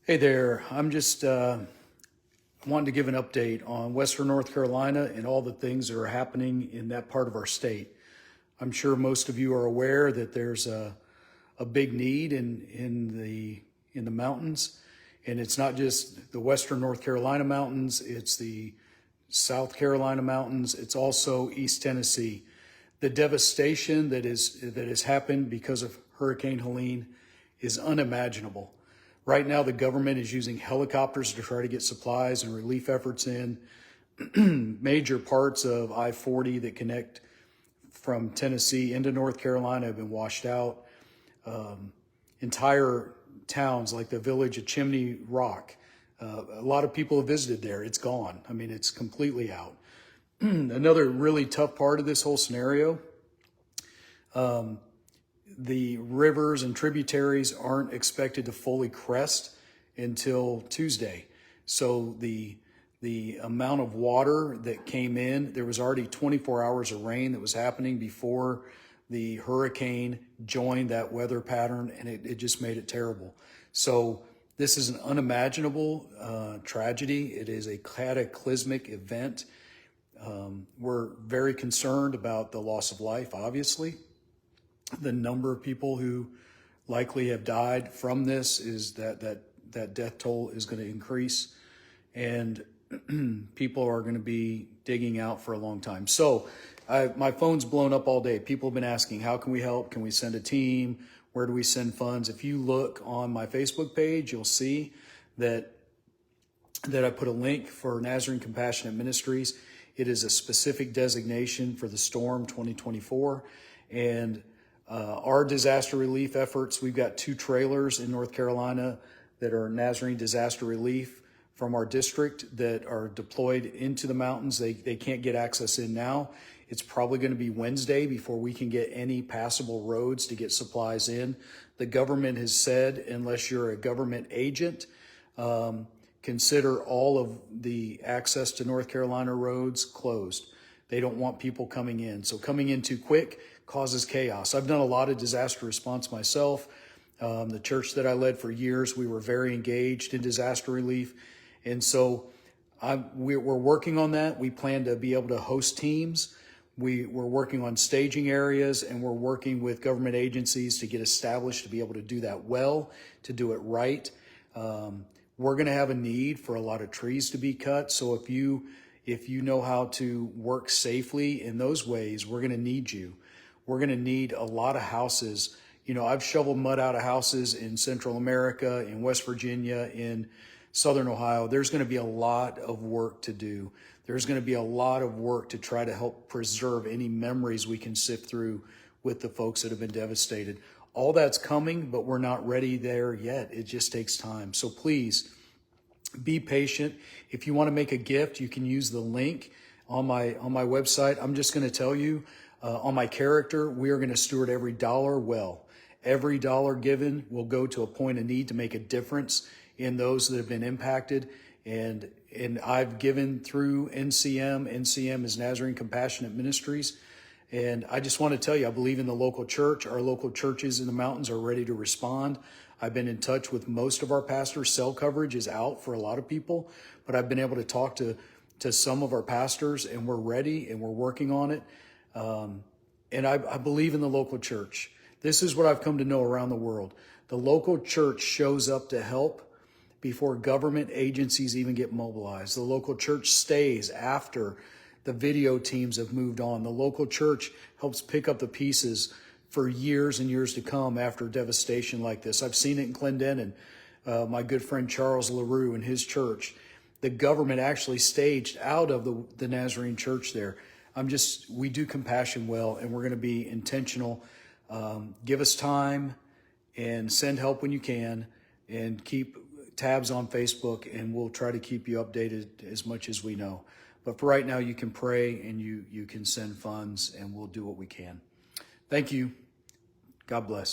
Hey there, I'm just wanting to give an update on Western North Carolina and all the things that are happening in that part of our state. I'm sure most of you are aware that there's a big need in the mountains, and it's not just the Western North Carolina mountains, it's the South Carolina mountains, it's also East Tennessee. The devastation that has happened because of Hurricane Helene is unimaginable. Right now, the government is using helicopters to try to get supplies and relief efforts in. Major parts of I-40 that connect from Tennessee into North Carolina have been washed out. Entire towns like the village of Chimney Rock, a lot of people have visited there. It's gone. I mean, it's completely out. Another really tough part of this whole scenario, the rivers and tributaries aren't expected to fully crest until Tuesday. So the amount of water that came in, there was already 24 hours of rain that was happening before the hurricane joined that weather pattern, and it just made it terrible. So this is an unimaginable tragedy. It is a cataclysmic event. We're very concerned about the loss of life, obviously. The number of people who likely have died from this is that death toll is going to increase, and people are going to be digging out for a long time. So my phone's blown up all day. People have been asking, how can we help? Can we send a team? Where do we send funds? If you look on my Facebook page, you'll see that I put a link for Nazarene Compassionate Ministries. It is a specific designation for the storm 2024. And our disaster relief efforts, we've got 2 trailers in North Carolina that are Nazarene disaster relief from our district that are deployed into the mountains. They can't get access in now. It's probably going to be Wednesday before we can get any passable roads to get supplies in. The government has said, unless you're a government agent, consider all of the access to North Carolina roads closed. They don't want people coming in. So coming in too quick causes chaos. I've done a lot of disaster response myself. The church that I led for years, we were very engaged in disaster relief. And so we're working on that. We plan to be able to host teams. We're working on staging areas, and we're working with government agencies to get established to be able to do that well, to do it right. We're going to have a need for a lot of trees to be cut. So if you know how to work safely in those ways, we're going to need you. We're going to need a lot of houses. You know, I've shoveled mud out of houses in Central America, in West Virginia, in Southern Ohio. There's going to be a lot of work to do. There's going to be a lot of work to try to help preserve any memories we can sift through with the folks that have been devastated. All that's coming, but we're not ready there yet. It just takes time. So please be patient. If you want to make a gift, you can use the link on my website. I'm just going to tell you, on my character, we are going to steward every dollar well. Every dollar given will go to a point of need to make a difference in those that have been impacted. And I've given through NCM. NCM is Nazarene Compassionate Ministries. And I just want to tell you, I believe in the local church. Our local churches in the mountains are ready to respond. I've been in touch with most of our pastors. Cell coverage is out for a lot of people, but I've been able to talk to some of our pastors, and we're ready and we're working on it. And I believe in the local church. This is what I've come to know around the world. The local church shows up to help before government agencies even get mobilized. The local church stays after the video teams have moved on. The local church helps pick up the pieces for years and years to come after devastation like this. I've seen it in Clendenin. My good friend Charles LaRue and his church. The government actually staged out of the Nazarene church there. We do compassion well, and we're going to be intentional. Give us time and send help when you can, and keep tabs on Facebook, and we'll try to keep you updated as much as we know. But for right now, you can pray and you can send funds, and we'll do what we can. Thank you. God bless.